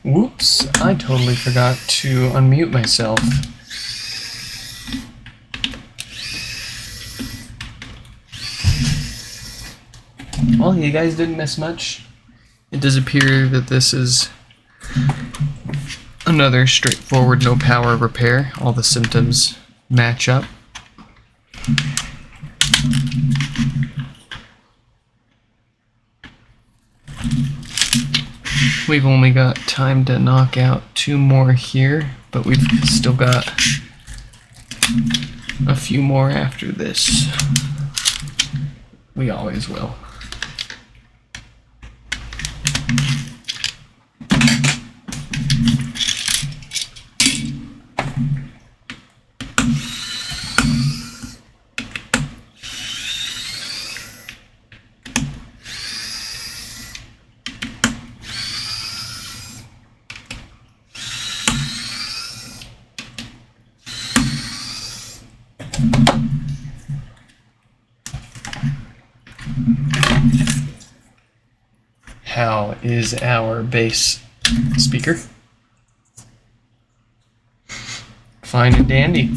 Whoops, I totally forgot to unmute myself. Well, you guys didn't miss much. It does appear that this is another straightforward no power repair. All the symptoms match up. We've only got time to knock out 2 more here, but we've still got a few more after this. We always will. How is our bass speaker? Fine and dandy.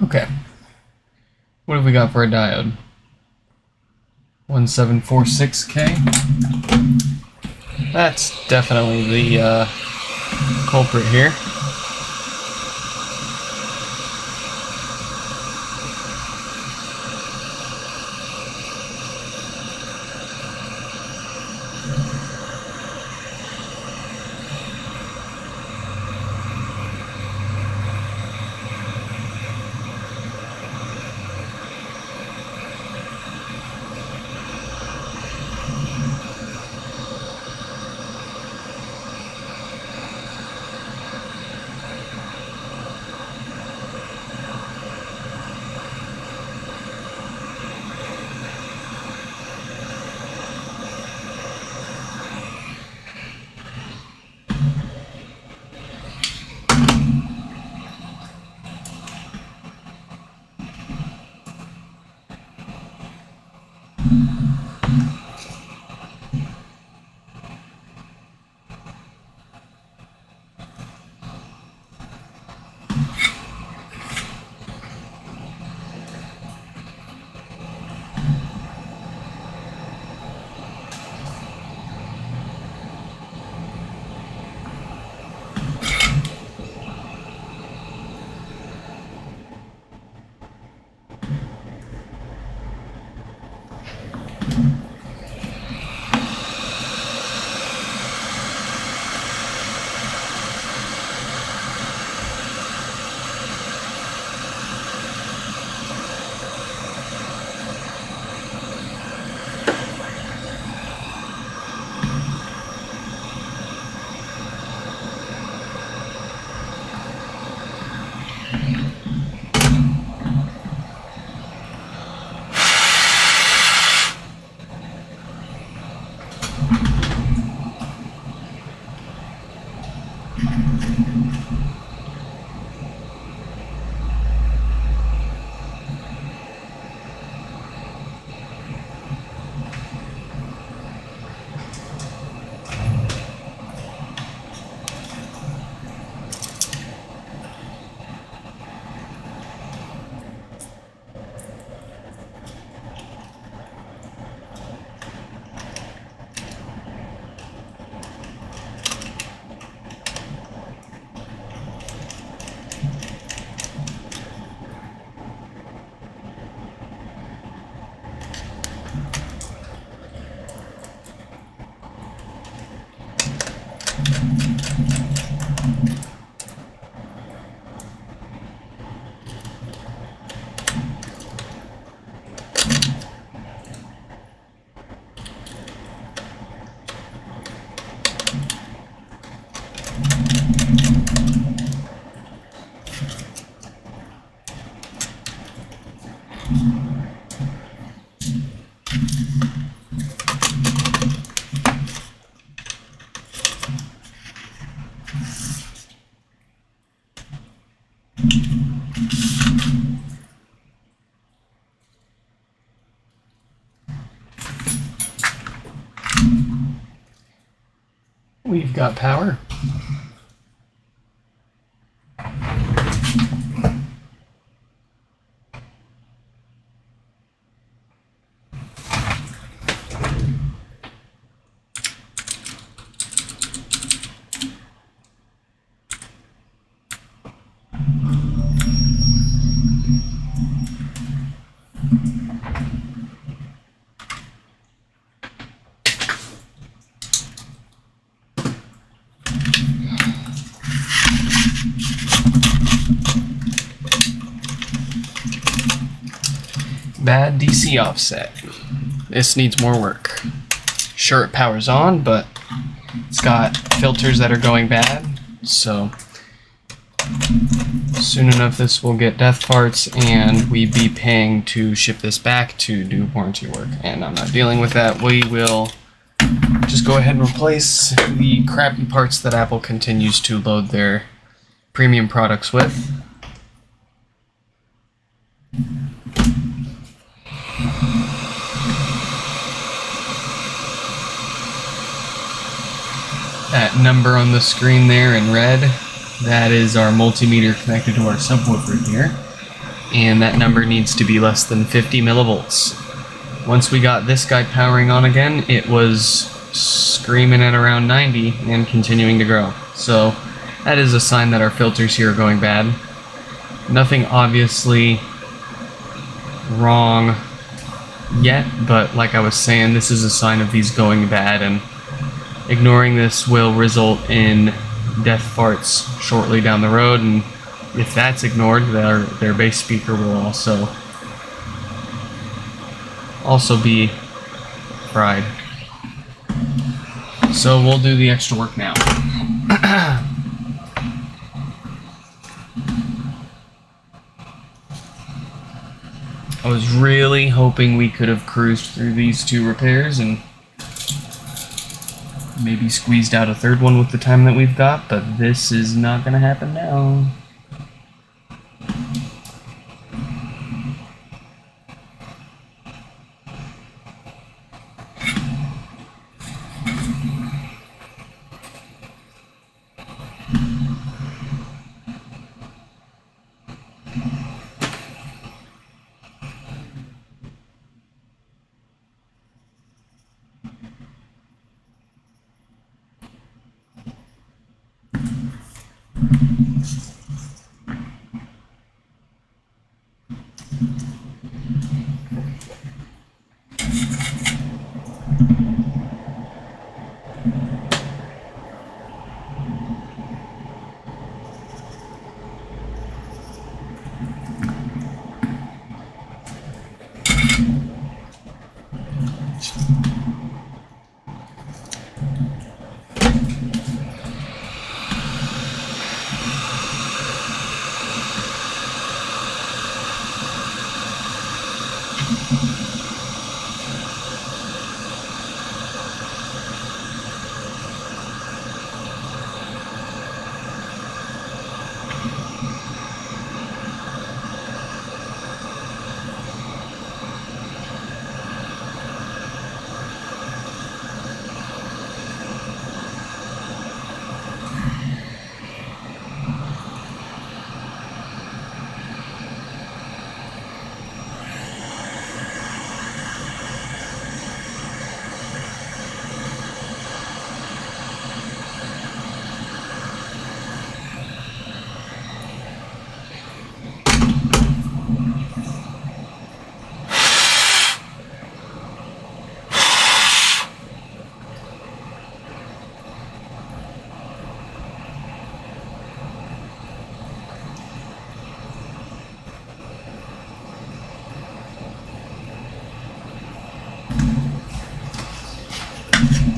Okay. What have we got for a diode? 1746K? That's definitely the culprit here. We've got power. Bad DC offset. This needs more work. Sure, it powers on, but it's got filters that are going bad, so soon enough this will get death parts and we'd be paying to ship this back to do warranty work, and I'm not dealing with that. We will just go ahead and replace the crappy parts that Apple continues to load their premium products with. That number on the screen there in red, that is our multimeter connected to our subwoofer here, and that number needs to be less than 50 millivolts. Once we got this guy powering on again, it was screaming at around 90 and continuing to grow. So that is a sign that our filters here are going bad. Nothing obviously wrong yet, but like I was saying, this is a sign of these going bad, and ignoring this will result in death farts shortly down the road, and if that's ignored, their bass speaker will also be fried. So we'll do the extra work now. I was really hoping we could have cruised through these two repairs and maybe squeezed out a third one with the time that we've got, but this is not going to happen now.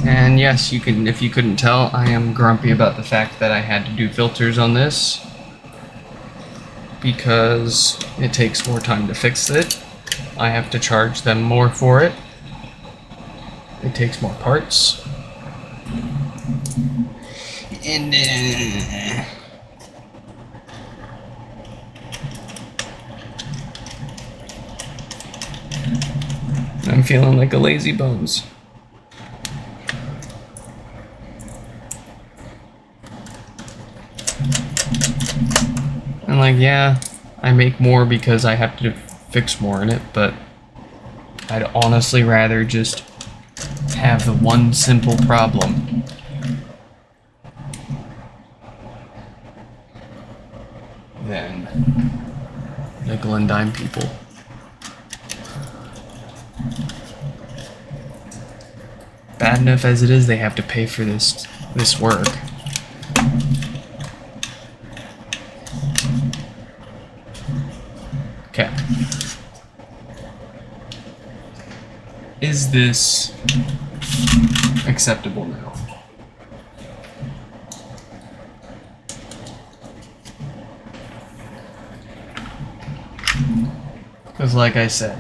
And yes, you can, if you couldn't tell, I am grumpy about the fact that I had to do filters on this because it takes more time to fix it. I have to charge them more for it. It takes more parts. And I'm feeling like a lazy bones. And like, yeah, I make more because I have to fix more in it, but I'd honestly rather just have the one simple problem than nickel and dime people. Bad enough as it is, they have to pay for this work. Okay. Is this acceptable now? Because like I said,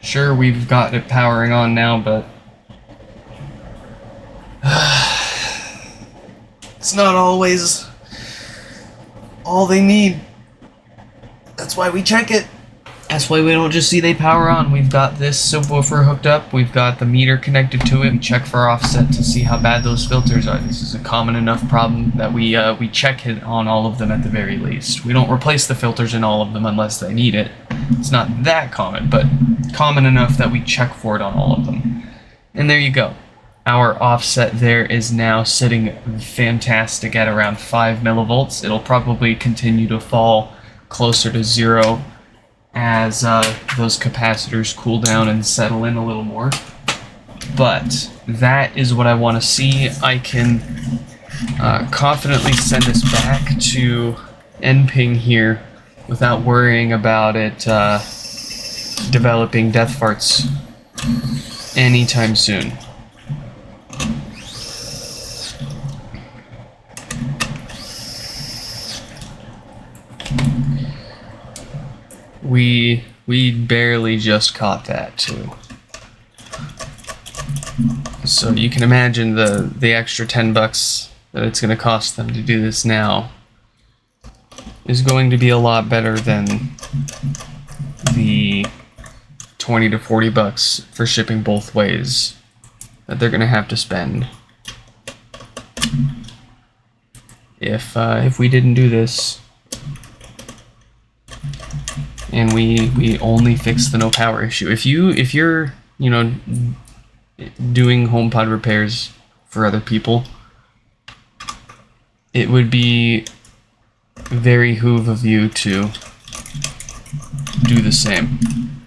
sure, we've got it powering on now, but it's not always all they need. That's why we check it. That's why we don't just see they power on. We've got this subwoofer hooked up. We've got the meter connected to it. We check for offset to see how bad those filters are. This is a common enough problem that we check it on all of them at the very least. We don't replace the filters in all of them unless they need it. It's not that common, but common enough that we check for it on all of them. And there you go. Our offset there is now sitting fantastic at around 5 millivolts. It'll probably continue to fall closer to 0 as those capacitors cool down and settle in a little more. But that is what I want to see. I can confidently send this back to NPing here without worrying about it developing death farts anytime soon. We barely just caught that too. So you can imagine the extra $10 that it's going to cost them to do this now is going to be a lot better than the $20 to $40 for shipping both ways that they're going to have to spend if we didn't do this. And we only fix the no power issue. If you're doing HomePod repairs for other people, it would be very behoove of you to do the same.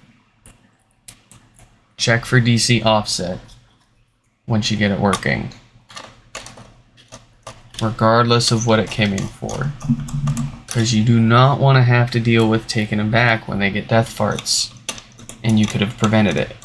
Check for DC offset once you get it working, regardless of what it came in for. Because you do not want to have to deal with taking them back when they get death farts, and you could have prevented it.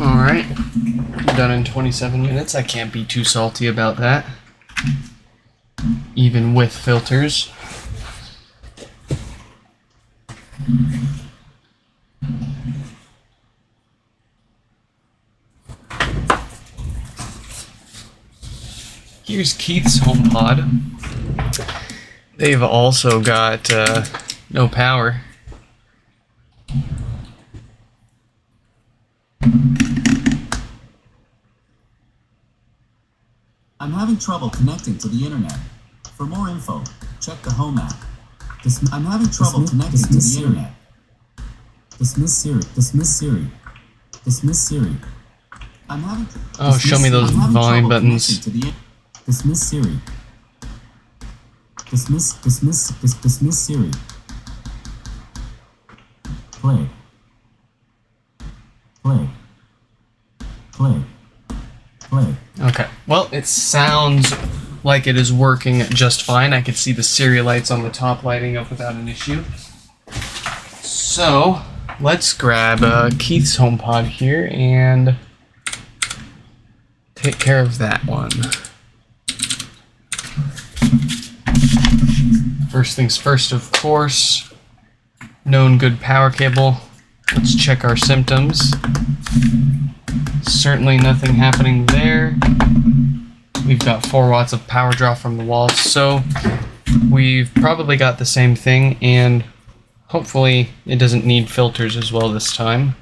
Alright, done in 27 minutes. I can't be too salty about that, even with filters. Here's Keith's HomePod. They've also got no power. I'm having trouble connecting to the internet. For more info, check the Home app. I'm having trouble connecting to the internet. Dismiss Siri. Dismiss Siri. Dismiss Siri. I'm having. Oh, show me those volume buttons. Dismiss Siri. Dismiss Siri. Play. Play. Play. Play. Okay. Well, it sounds like it is working just fine. I could see the Siri lights on the top lighting up without an issue. So, let's grab Keith's HomePod here and take care of that one. First things first, of course, known good power cable. Let's check our symptoms. Certainly nothing happening there. We've got 4 watts of power draw from the wall, so we've probably got the same thing, and hopefully it doesn't need filters as well this time.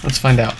Let's find out.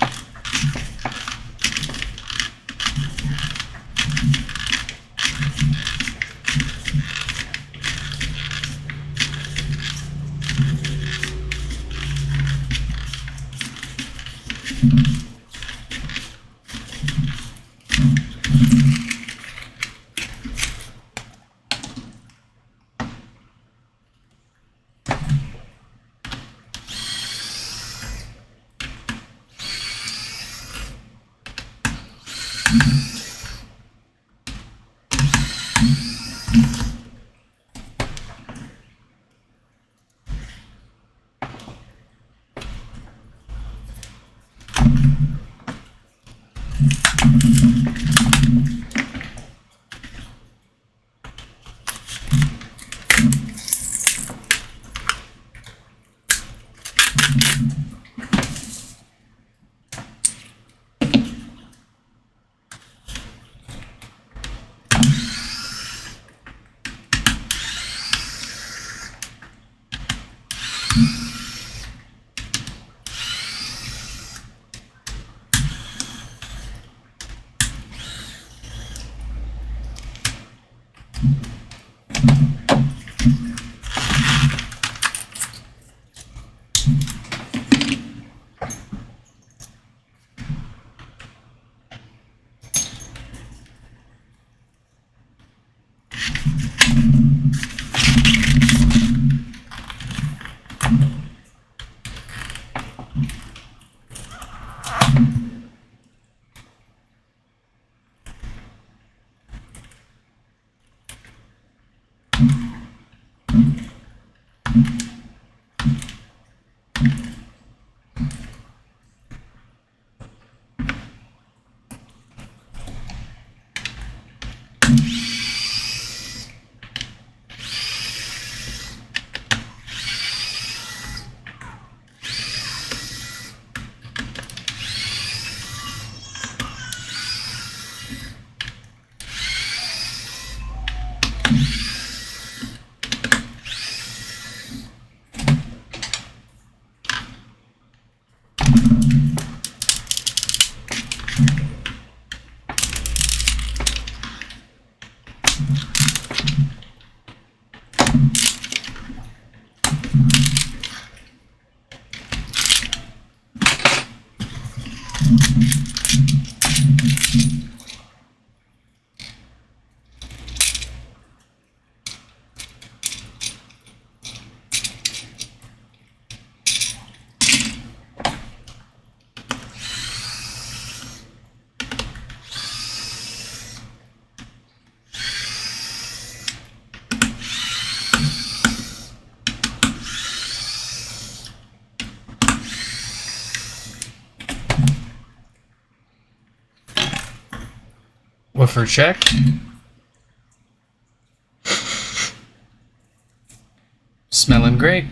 Woofer check. Smelling great.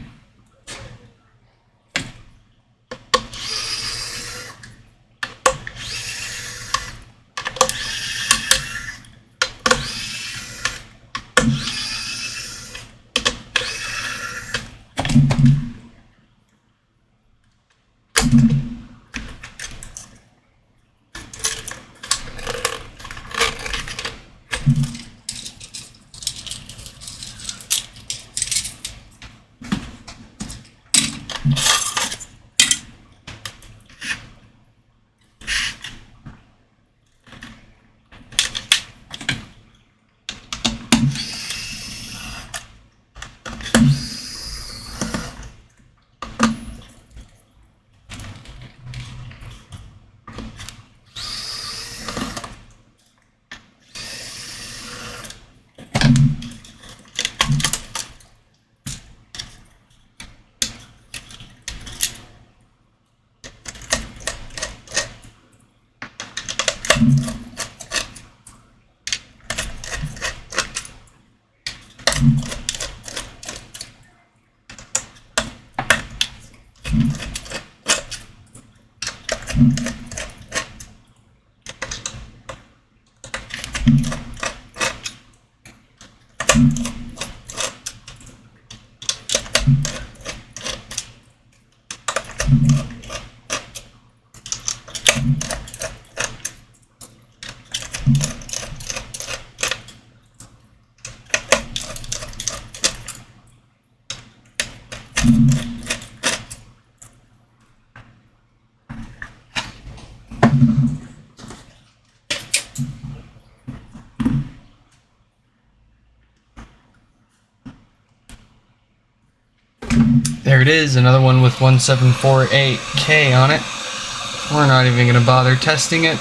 There it is, another one with 1748K on it. We're not even going to bother testing it.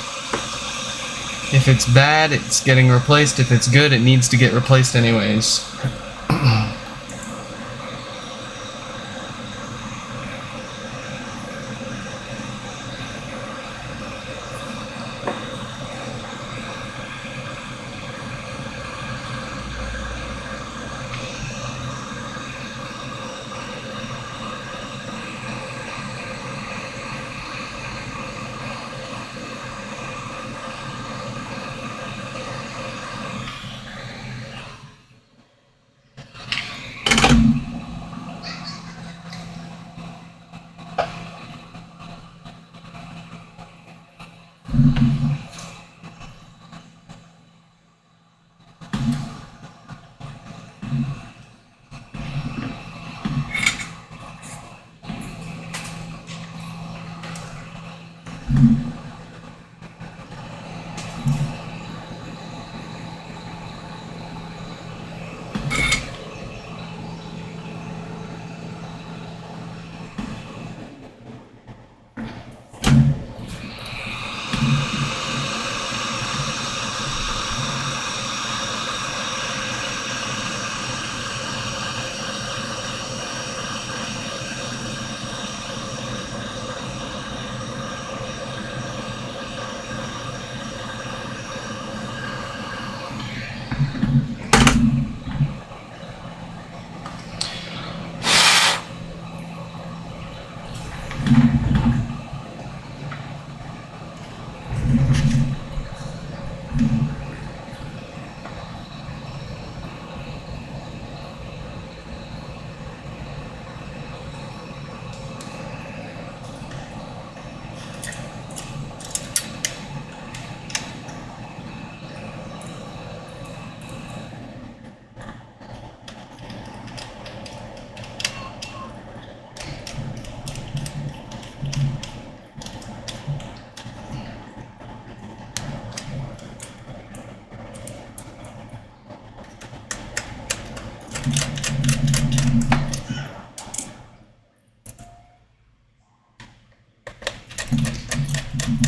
If it's bad, it's getting replaced. If it's good, it needs to get replaced anyways.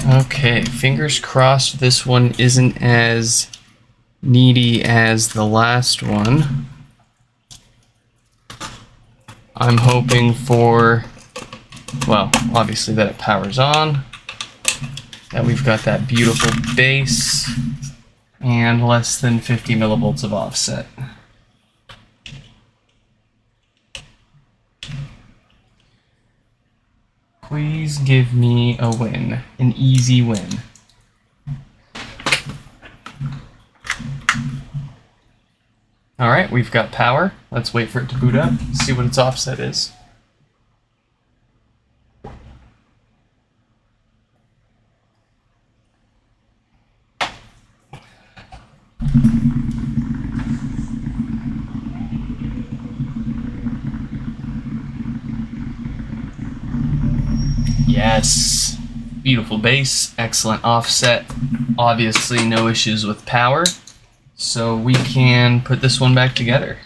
Okay, fingers crossed this one isn't as needy as the last one. I'm hoping for, well, obviously that it powers on, that we've got that beautiful base, and less than 50 millivolts of offset. Please give me a win, an easy win. Alright, we've got power. Let's wait for it to boot up, see what its offset is. Yes, beautiful base, excellent offset, obviously no issues with power, so we can put this one back together.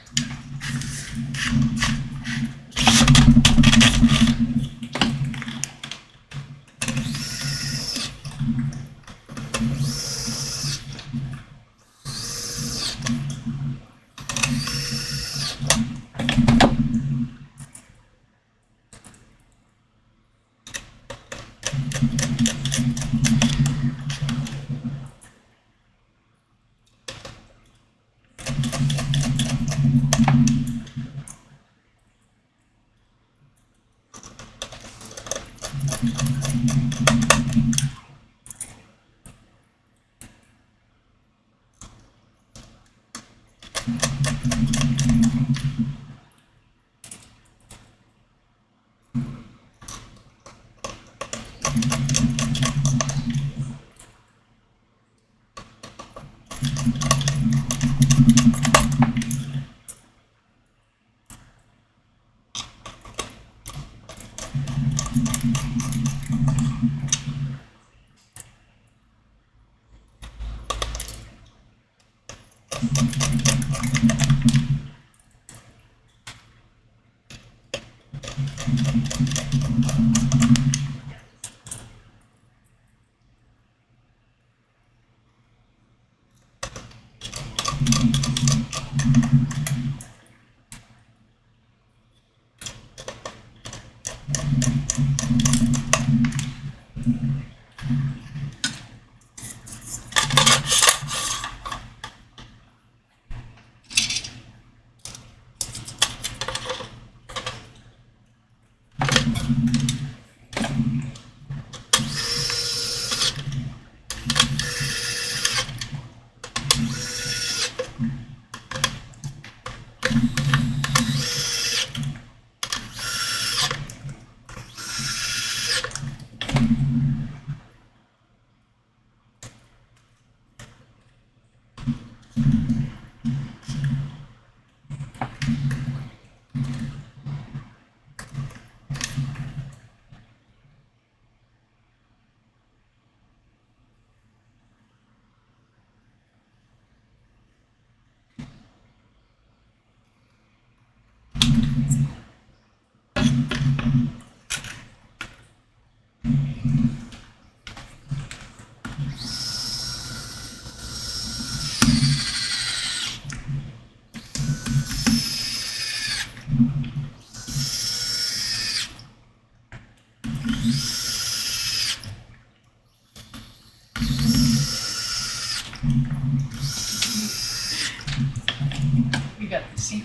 You got the seat.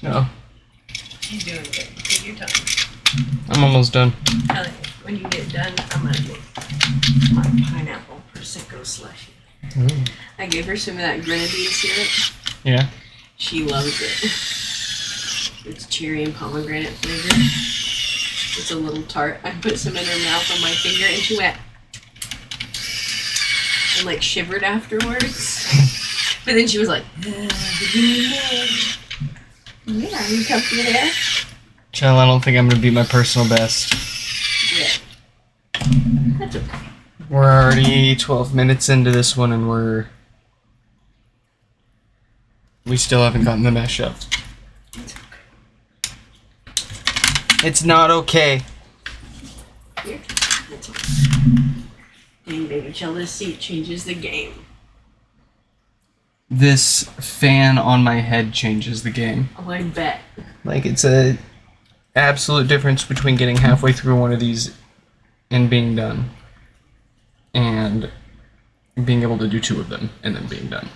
No, You're doing good. Take your time. I'm almost done. Ellie, when you get done, I'm gonna make my pineapple prosecco slushy. Ooh. I gave her some of that grenadine syrup. Yeah. She loves it. It's cherry and pomegranate flavor. It's a little tart. I put some in her mouth on my finger, and she went and like shivered afterwards. But then she was like, yeah, you comfy there? Chell, I don't think I'm gonna beat my personal best. Yeah. That's okay. We're already 12 minutes into this one, and we still haven't gotten the mesh up. It's not okay. Here. That's okay. Dang, baby, chill. This seat changes the game. This fan on my head changes the game. Oh, I bet. Like, it's a absolute difference between getting halfway through one of these and being done, and being able to do two of them and then being done.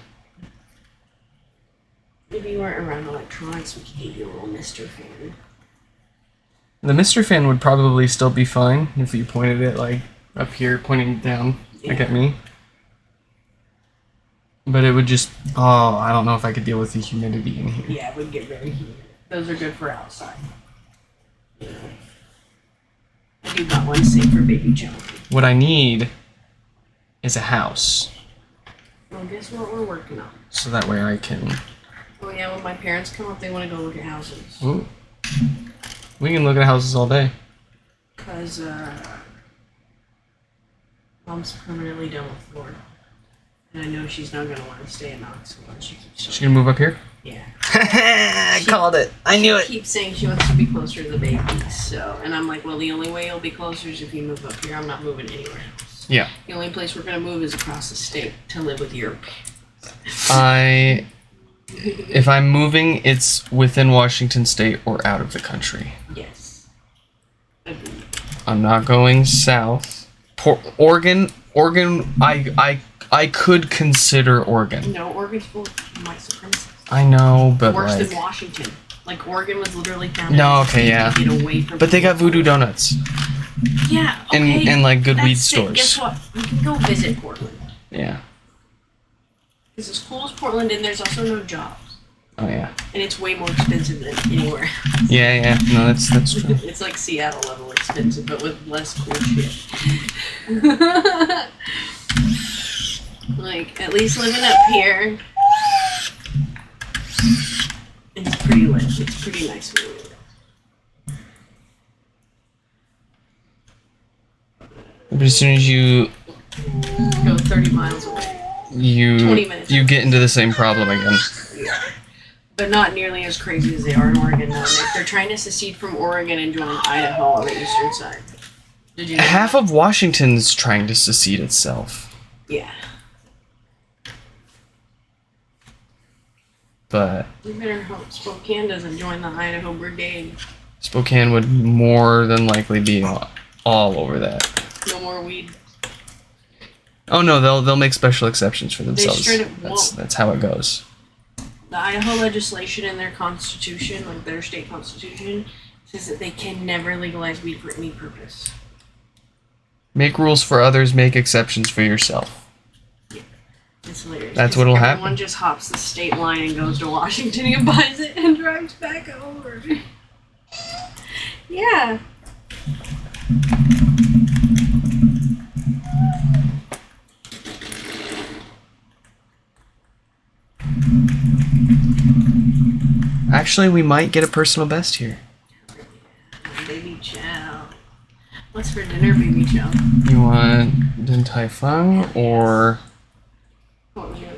If you weren't around electronics, we could give you a little Mr. Fan. The Mr. Fan would probably still be fine if you pointed it, like, up here, pointing down, like at me. But it would just, I don't know if I could deal with the humidity in here. Yeah, it would get very humid. Those are good for outside. You know. I do got one safe for baby Joe. What I need is a house, Well, guess what we're working on? so that way I can... Oh yeah, when my parents come up, they want to go look at houses. Ooh. We can look at houses all day. Because, Mom's permanently done with Florida. And I know she's not going to want to stay in Knoxville. And she keeps She gonna move up here? Yeah. I called it. I knew She keeps saying she wants to be closer to the babies. So, and I'm like, well, the only way you'll be closer is if you move up here. I'm not moving anywhere else. Yeah. The only place we're going to move is across the state to live with your parents. If I'm moving, it's within Washington State or out of the country. Yes. Agreed. I'm not going south. Oregon, I could consider Oregon. No, Oregon's full of white supremacists. I know, but Worse like, than Washington. Like Oregon was literally founded. No, as a okay, state yeah. to get away from But they got people. Voodoo Donuts Yeah. Okay. and like good weed That's it. stores. Guess what? We can go visit Portland. Yeah. It's as cool as Portland, and there's also no jobs. Oh yeah. And it's way more expensive than anywhere. Yeah. No, that's true. It's like Seattle level expensive, but with less cool shit. Like, at least living up here, it's pretty lit. It's pretty nice where we live. But as soon as you Go 30 miles away. 20 minutes. you get into the same problem again. But not nearly as crazy as they are in Oregon now. They're trying to secede from Oregon and join Idaho on the eastern side. Did you know Half that? of Washington's trying to secede itself, Yeah. but We better hope Spokane doesn't join the Idaho Brigade. Spokane would more than likely be all over that. No more weed. Oh no, they'll make special exceptions for themselves. straight up won't. That's how it goes. The Idaho legislation in their constitution, like their state constitution, says that they can never legalize weed for any purpose. Make rules for others, make exceptions for yourself. It's hilarious. That's 'cause what'll everyone happen. just hops the state line and goes to Washington and buys it and drives back over. Yeah. Actually, we might get a personal best here. Baby chow. What's for dinner, baby chow? You want Din Tai Fung or What was your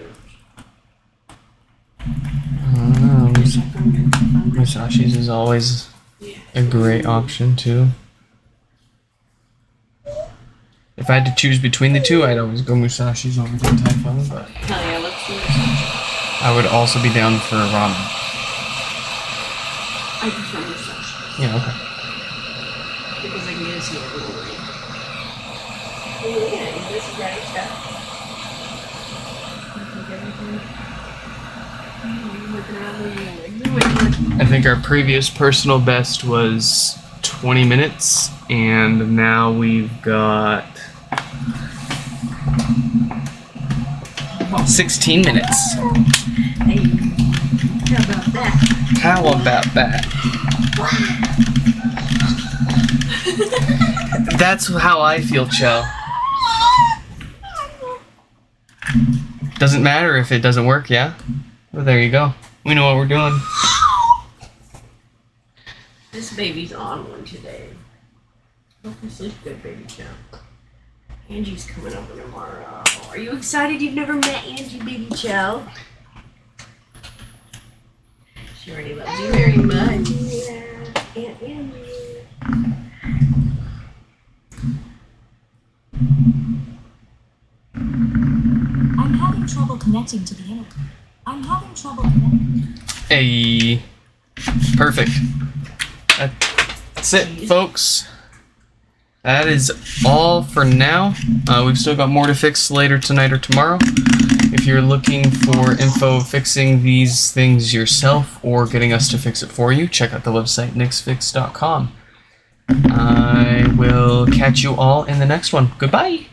Musashi's is always a great option too. If I had to choose between the two, I'd always go Musashi's over Din Tai Fung, but Hell yeah, let's do this. I would also be down for ramen. I prefer Musashi Yeah, okay. because I can get to see everyone. Yeah, this is right stuff. I think our previous personal best was 20 minutes, and now we've got 16 minutes. Hey, how about that? How about that? That's how I feel, Cho. Doesn't matter if it doesn't work, yeah? Well, there you go. We know what we're doing. This baby's on one today. Hope you sleep good, baby chow. Angie's coming over tomorrow. Are you excited you've never met Angie, baby chow? She already loves you very much. Yeah, Aunt Angie. I'm having trouble connecting to the internet. I'm having trouble connecting. Hey. Perfect. That's it, folks. That is all for now. We've still got more to fix later tonight or tomorrow. If you're looking for info fixing these things yourself or getting us to fix it for you, check out the website nixfix.com. I will catch you all in the next one. Goodbye.